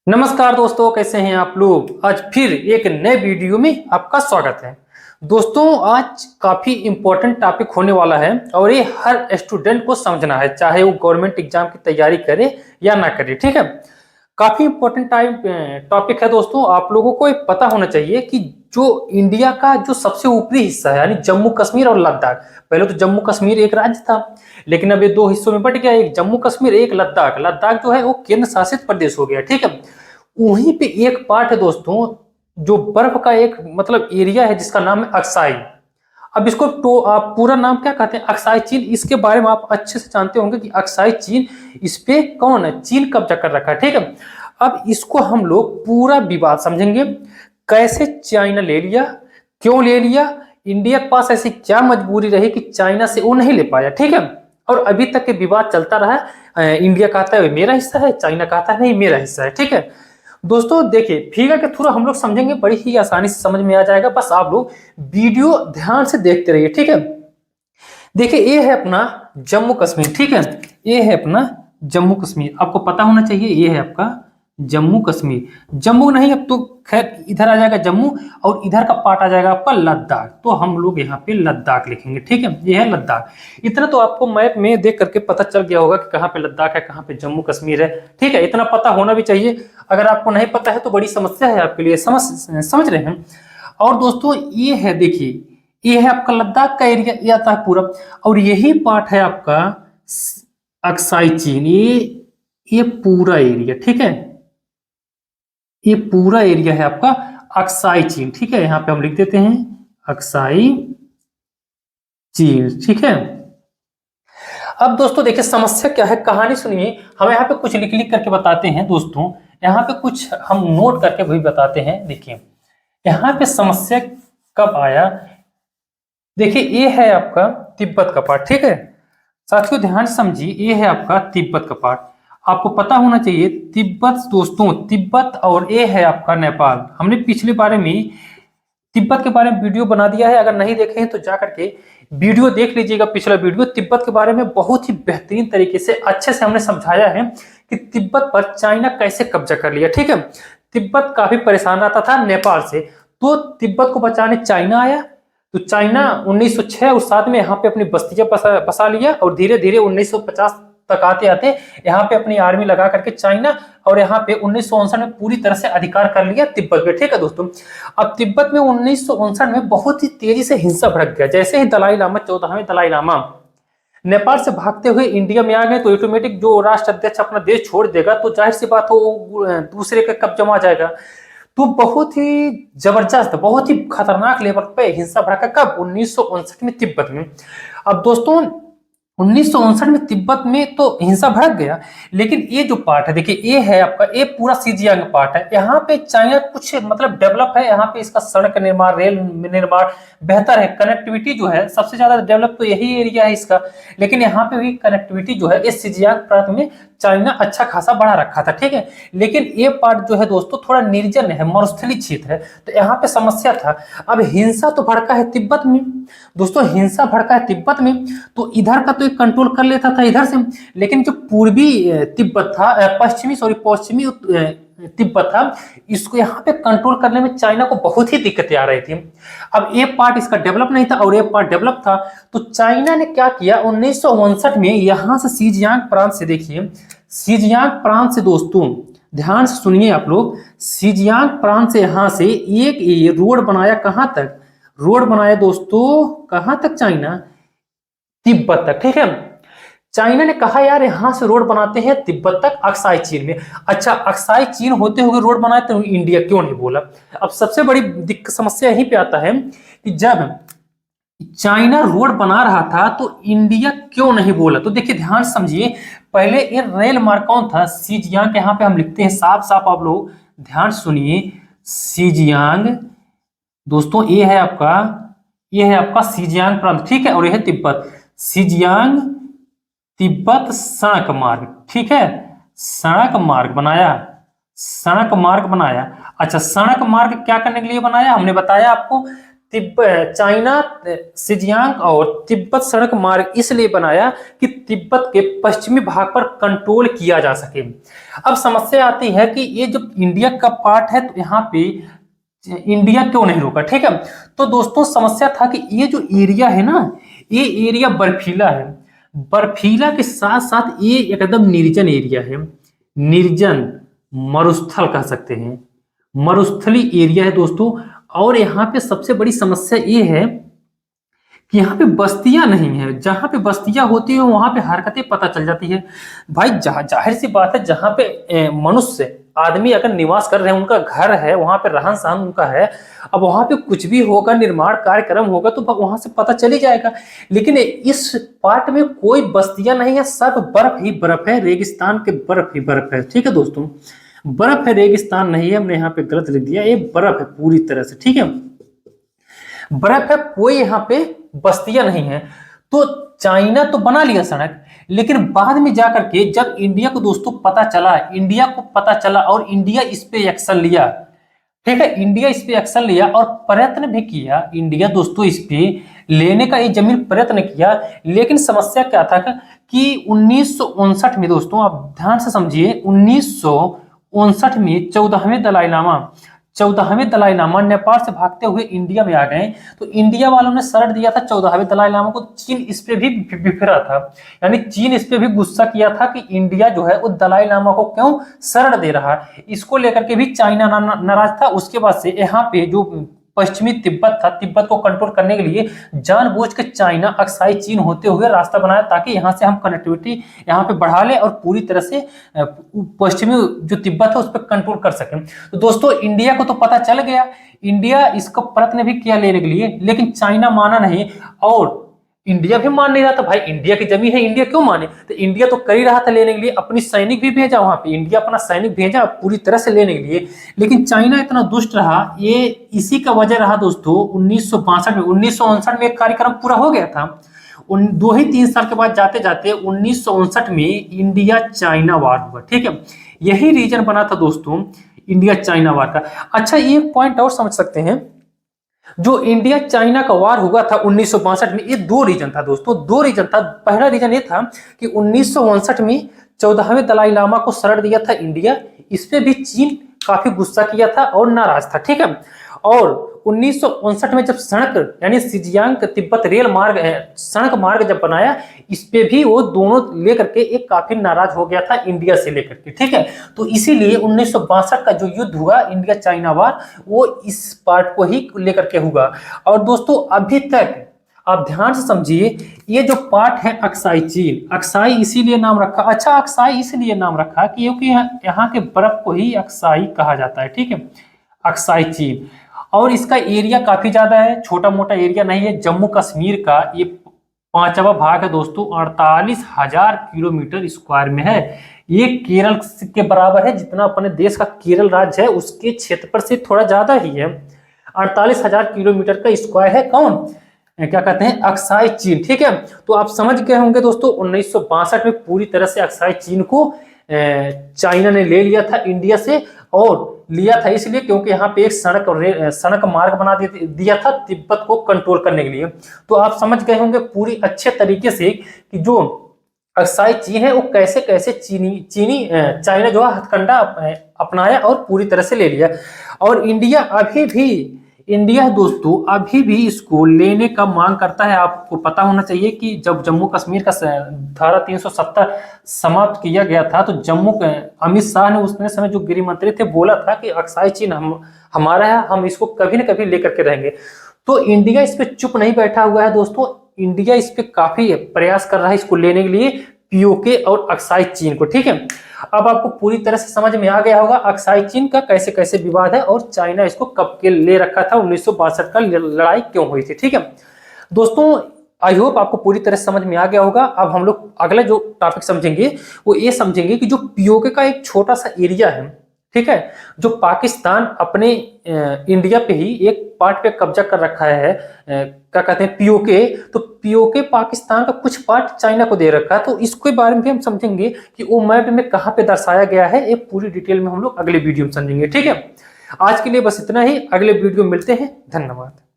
नमस्कार दोस्तों, कैसे हैं आप लोग। आज फिर एक नए वीडियो में आपका स्वागत है। दोस्तों, आज काफी इम्पोर्टेंट टॉपिक होने वाला है और ये हर स्टूडेंट को समझना है, चाहे वो गवर्नमेंट एग्जाम की तैयारी करे या ना करे। ठीक है, काफी इम्पोर्टेंट टॉपिक है दोस्तों। आप लोगों को ये पता होना चाहिए कि जो इंडिया का जो सबसे ऊपरी हिस्सा है यानी जम्मू कश्मीर और लद्दाख, पहले तो जम्मू कश्मीर एक राज्य था, लेकिन अब ये दो हिस्सों में बट गया, एक जम्मू कश्मीर एक लद्दाख। लद्दाख जो है वो केंद्र शासित प्रदेश हो गया। ठीक है, वहीं पे एक पार्ट है दोस्तों, जो बर्फ का एक मतलब एरिया है जिसका नाम है अक्साई। अब इसको तो आप पूरा नाम क्या कहते हैं, अक्साई चीन। इसके बारे में आप अच्छे से जानते होंगे कि अक्साई चीन, इस पे कौन है, चीन कब्जा कर रखा है। ठीक है, अब इसको हम लोग पूरा विवाद समझेंगे, कैसे चाइना ले लिया, क्यों ले लिया, इंडिया के पास ऐसी क्या मजबूरी रही कि चाइना से वो नहीं ले पाया। ठीक है, और अभी तक के विवाद चलता रहा। इंडिया कहता है मेरा हिस्सा है, चाइना कहता है नहीं मेरा हिस्सा है। ठीक है दोस्तों, देखिए फिगर के थ्रू हम लोग समझेंगे, बड़ी ही आसानी से समझ में आ जाएगा। बस आप लोग वीडियो ध्यान से देखते रहिए। ठीक है, देखिए ये है अपना जम्मू कश्मीर। ठीक है, ये है अपना जम्मू कश्मीर, आपको पता होना चाहिए। ये है आपका जम्मू कश्मीर। जम्मू नहीं, अब तो खैर इधर आ जाएगा जम्मू, और इधर का पार्ट आ जाएगा आपका लद्दाख। तो हम लोग यहाँ पे लद्दाख लिखेंगे। ठीक है, ये है लद्दाख। इतना तो आपको मैप में देख करके पता चल गया होगा कि कहाँ पे लद्दाख है, कहाँ पे जम्मू कश्मीर है। ठीक है, इतना पता होना भी चाहिए। अगर आपको नहीं पता है तो बड़ी समस्या है आपके लिए, समझ रहे हैं। और दोस्तों ये है, देखिए ये है आपका लद्दाख का एरिया, ये आता है पूरा, और यही पार्ट है आपका अक्साई चीन। ये पूरा एरिया, ठीक है, ये पूरा एरिया है आपका अक्साई चीन। ठीक है, यहां पे हम लिख देते हैं अक्साई चीन। ठीक है, अब दोस्तों देखिए समस्या क्या है, कहानी सुनिए। हम यहाँ पे कुछ लिख लिख करके बताते हैं दोस्तों, यहाँ पे कुछ हम नोट करके भी बताते हैं। देखिए यहाँ पे समस्या कब आया, देखिए ये है आपका तिब्बत का पार्ट। ठीक है साथियों, ध्यान से समझिए, ये है आपका तिब्बत का पार्ट। आपको पता होना चाहिए तिब्बत दोस्तों, तिब्बत, और ये है आपका नेपाल। हमने पिछले बारे में तिब्बत के बारे में वीडियो बना दिया है, अगर नहीं देखे हैं तो जा करके वीडियो देख लीजिएगा। पिछला वीडियो तिब्बत के बारे में बहुत ही बेहतरीन तरीके से अच्छे से हमने समझाया है कि तिब्बत पर चाइना कैसे कब्जा कर लिया। ठीक है, तिब्बत काफी परेशान रहता था नेपाल से, तो तिब्बत को बचाने चाइना आया। तो चाइना 1906 और 7 में यहाँ पे अपनी बस्तियां बसा लिया, और धीरे धीरे 1950 तक आते आते यहाँ पे अपनी आर्मी लगा करके चाइना, और यहाँ पे 1959 में पूरी तरह से अधिकार कर लिया तिब्बत पे। ठीक है दोस्तों, अब तिब्बत में 1959 में बहुत ही तेजी से हिंसा भड़क गया। जैसे ही दलाई लामा, 14वें दलाई लामा नेपाल से भागते हुए इंडिया में आ गए, तो ऑटोमेटिक जो राष्ट्र अध्यक्ष अपना देश छोड़ देगा तो जाहिर सी बात हो दूसरे का कब्जा आ जाएगा। तो बहुत ही जबरदस्त, बहुत ही खतरनाक लेवल पे हिंसा भड़का। कब? 1959 में तिब्बत में। अब दोस्तों 1959 में तिब्बत में तो हिंसा भड़क गया, लेकिन ये जो पार्ट है, देखिए ये है आपका, ये पूरा सीजियांग पार्ट है। यहाँ पे चाइना कुछ मतलब डेवलप है, यहाँ पे इसका सड़क निर्माण, रेल निर्माण बेहतर है। कनेक्टिविटी जो है सबसे ज्यादा डेवलप तो यही एरिया है इसका, लेकिन यहाँ पे भी कनेक्टिविटी जो है इस सीजियांग प्रांत में चाइना अच्छा खासा बढ़ा रखा था। ठीक है, लेकिन ये पार्ट जो है दोस्तों थोड़ा निर्जन है, मरुस्थलीय क्षेत्र है, तो यहाँ पे समस्या था। अब हिंसा तो भड़का है तिब्बत में दोस्तों, हिंसा भड़का है तिब्बत में, तो इधर का तो एक कंट्रोल कर लेता था इधर से, लेकिन जो पूर्वी तिब्बत था, पश्चिमी तिब्बत था, इसको यहाँ पे कंट्रोल करने में चाइना को बहुत ही दिक्कतें आ रही थी। अब ये पार्ट इसका डेवलप नहीं था और ये पार्ट डेवलप था, तो चाइना ने क्या किया, 1959 में यहां से सीजियांग प्रांत से, देखिए सीजियांग प्रांत से दोस्तों ध्यान से सुनिए आप लोग, सीजियांग प्रांत से यहां से एक रोड बनाया। कहां तक रोड बनाया दोस्तों, कहां तक, चाइना तिब्बत तक। ठीक है, चाइना ने कहा यार यहां से रोड बनाते हैं तिब्बत तक, अक्साई चीन में। अच्छा, अक्साई चीन होते हुए रोड बनाए तो इंडिया क्यों नहीं बोला। अब सबसे बड़ी समस्या यहीं पे आता है कि जब चाइना रोड बना रहा था तो इंडिया क्यों नहीं बोला। तो देखिए ध्यान समझिए, पहले ये रेल मार्ग कौन था, सीजियांग। यहाँ पे हम लिखते हैं साफ साफ, आप लोग ध्यान सुनिए, सीजियांग दोस्तों, ये है आपका सीजियांग प्रांत। ठीक है, और यह है तिब्बत, सीजियांग तिब्बत सड़क मार्ग। ठीक है, सड़क मार्ग बनाया, सड़क मार्ग बनाया। अच्छा, सड़क मार्ग क्या करने के लिए बनाया, हमने बताया आपको, चाइना शिजियांग और तिब्बत सड़क मार्ग इसलिए बनाया कि तिब्बत के पश्चिमी भाग पर कंट्रोल किया जा सके। अब समस्या आती है कि ये जो इंडिया का पार्ट है तो यहाँ पे इंडिया क्यों नहीं रोका, ठीक है। तो दोस्तों समस्या था कि ये जो एरिया है ना, ये एरिया बर्फीला है, बर्फीला के साथ साथ ये एकदम निर्जन एरिया है, निर्जन मरुस्थल कह सकते हैं, मरुस्थली एरिया है दोस्तों। और यहाँ पे सबसे बड़ी समस्या ये है कि यहाँ पे बस्तियां नहीं है, जहां पे बस्तियां होती है वहां पे हरकतें पता चल जाती है। भाई जाहिर सी बात है, जहां पे मनुष्य आदमी अगर निवास कर रहे हैं, उनका घर है, वहां पे रहन सहन उनका है, अब वहां पे कुछ भी होगा, निर्माण कार्यक्रम होगा तो वहां से पता चल ही जाएगा। लेकिन इस पार्ट में कोई बस्तियां नहीं है, सब बर्फ ही बर्फ है, रेगिस्तान के बर्फ ही बर्फ है, ठीक है दोस्तों। बर्फ है, रेगिस्तान नहीं है, हमने यहाँ पे गलत लिख दिया, ये बर्फ है पूरी तरह से, ठीक है, बर्फ है, कोई यहाँ पे बस्तियां नहीं है। तो चाइना तो बना लिया सड़क, लेकिन बाद में जाकर के जब इंडिया को दोस्तों पता चला, इंडिया को पता चला और इंडिया इस पे एक्शन लिया, ठीक है, इंडिया इस पे एक्शन लिया और प्रयत्न भी किया इंडिया दोस्तों इस पे लेने का, ये जमीन प्रयत्न किया। लेकिन समस्या क्या था कि 1959 में दोस्तों, आप ध्यान से समझिए, 1959 में 14वें दलाई लामा नेपाल से भागते हुए इंडिया में आ गए। तो इंडिया वालों ने शरण दिया था 14वें दलाई लामा को, चीन इस पे भी बिफरा था, यानी चीन इस पे भी गुस्सा किया था कि इंडिया जो है वो दलाई लामा को क्यों शरण दे रहा है। इसको लेकर के भी चाइना नाराज था। उसके बाद से यहाँ पे जो पश्चिमी तिब्बत था, तिब्बत को कंट्रोल करने के लिए जानबूझ के चाइना अक्साई चीन होते हुए रास्ता बनाया, ताकि यहाँ से हम कनेक्टिविटी यहाँ पे बढ़ा लें और पूरी तरह से पश्चिमी जो तिब्बत है उस पर कंट्रोल कर सकें। तो दोस्तों इंडिया को तो पता चल गया, इंडिया इसको प्रयत्न भी किया लेने के लिए, लेकिन चाइना माना नहीं और इंडिया भी मान नहीं रहा था। भाई इंडिया की जमीन है, इंडिया क्यों माने। तो इंडिया तो कर ही रहा था लेने के लिए, अपनी सैनिक भी भेजा वहां पे, इंडिया अपना सैनिक भेजा पूरी तरह से लेने के लिए। लेकिन चाइना इतना दुष्ट रहा, ये इसी का वजह रहा दोस्तों 1962 में। 1959 में एक कार्यक्रम पूरा हो गया था, 2 ही 3 साल के बाद जाते जाते 1959 में इंडिया चाइना वार हुआ, ठीक है। यही रीजन बना था दोस्तों इंडिया चाइना वार का। अच्छा एक पॉइंट और समझ सकते हैं, जो इंडिया चाइना का वार हुआ था 1962 में, ये 2 रीजन था दोस्तों, 2 रीजन था। पहला रीजन ये था कि 1959 में 14वें दलाई लामा को शरण दिया था इंडिया, इस पे भी चीन काफी गुस्सा किया था और नाराज था, ठीक है। और 1959 में जब सड़क यानी शिजियांग तिब्बत रेल मार्ग सड़क मार्ग जब बनाया, इस पे भी वो दोनों लेकर के एक काफी नाराज हो गया था इंडिया से लेकर के, ठीक है। तो इसीलिए 1962 का जो युद्ध हुआ इंडिया चाइना वार, वो इस पार्ट को ही लेकर के हुआ। और दोस्तों अभी तक आप ध्यान से समझिए, ये जो पार्ट है अक्साई चीन, अक्साई इसीलिए नाम रखा, अच्छा अक्साई इसलिए नाम रखा क्योंकि यहाँ के बर्फ को ही अक्साई कहा जाता है, ठीक है, अक्साई चीन। और इसका एरिया काफी ज्यादा है, छोटा मोटा एरिया नहीं है। जम्मू कश्मीर का ये 5वां भाग है दोस्तों, 48,000 किलोमीटर स्क्वायर में है। ये केरल के बराबर है, जितना अपने देश का केरल राज्य है उसके क्षेत्रफल से थोड़ा ज्यादा ही है। 48,000 किलोमीटर का स्क्वायर है, कौन क्या कहते हैं, अक्साई चीन, ठीक है। तो आप समझ गए होंगे दोस्तों 1962 में पूरी तरह से अक्साई चीन को चाइना ने ले लिया था इंडिया से, और लिया था इसलिए क्योंकि यहाँ पे एक सड़क मार्ग बना दिया था तिब्बत को कंट्रोल करने के लिए। तो आप समझ गए होंगे पूरी अच्छे तरीके से कि जो अक्साई चीन है वो कैसे कैसे चाइना जो है हथकंडा अपनाया और पूरी तरह से ले लिया। और इंडिया दोस्तों अभी भी इसको लेने का मांग करता है। आपको पता होना चाहिए कि जब जम्मू कश्मीर का धारा 370 समाप्त किया गया था, तो अमित शाह ने उसने समय जो गृह मंत्री थे बोला था कि अक्साई चीन हमारा है, हम इसको कभी न कभी लेकर के रहेंगे। तो इंडिया इस पे चुप नहीं बैठा हुआ है दोस्तों, इंडिया इस पे काफी प्रयास कर रहा है इसको लेने के लिए, पीओके और अक्साई चीन को, ठीक है। अब आपको पूरी तरह से समझ में आ गया होगा अक्साई चीन का कैसे कैसे विवाद है और चाइना इसको कब के ले रखा था, 1962 का लड़ाई क्यों हुई थी, ठीक है दोस्तों। आई होप आपको पूरी तरह से समझ में आ गया होगा। अब हम लोग अगला जो टॉपिक समझेंगे वो ये समझेंगे कि जो पीओके का एक छोटा सा एरिया है, ठीक है, जो पाकिस्तान अपने इंडिया पे ही एक पार्ट पे कब्जा कर रखा है, क्या कहते हैं, पीओके। तो पीओके पाकिस्तान का कुछ पार्ट चाइना को दे रखा है, तो इसके बारे में भी हम समझेंगे कि वो मैप में कहाँ पे दर्शाया गया है, ये पूरी डिटेल में हम लोग अगले वीडियो में समझेंगे, ठीक है। आज के लिए बस इतना ही, अगले वीडियो में मिलते हैं, धन्यवाद।